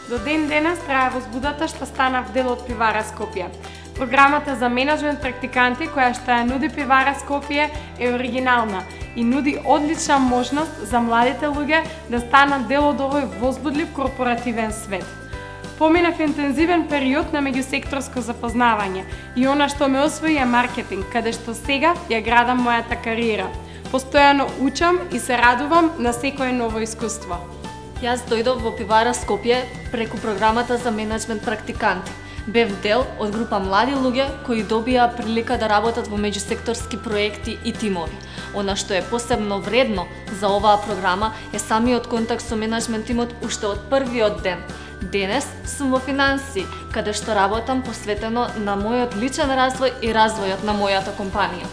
До ден денес трае возбудата што станав дел од Пивара Скопје. Програмата за менаџмент практиканти која што ја нуди Пивара Скопје е оригинална и нуди одлична можност за младите луѓе да станат дел од овој возбудлив корпоративен свет. Поминав интензивен период на меѓусекторско запознавање и она што ме освои е маркетинг, каде што сега ја градам мојата кариера. Постојано учам и се радувам на секое ново искуство. Јас дојдов во Пивара Скопје преку програмата за менаџмент практиканти. Бев дел од група млади луѓе кои добија прилика да работат во меѓусекторски проекти и тимови. Она што е посебно вредно за оваа програма е самиот контакт со менаџмент тимот уште од првиот ден. Денес сум во финансии, каде што работам посветено на мојот личен развој и развојот на мојата компанија.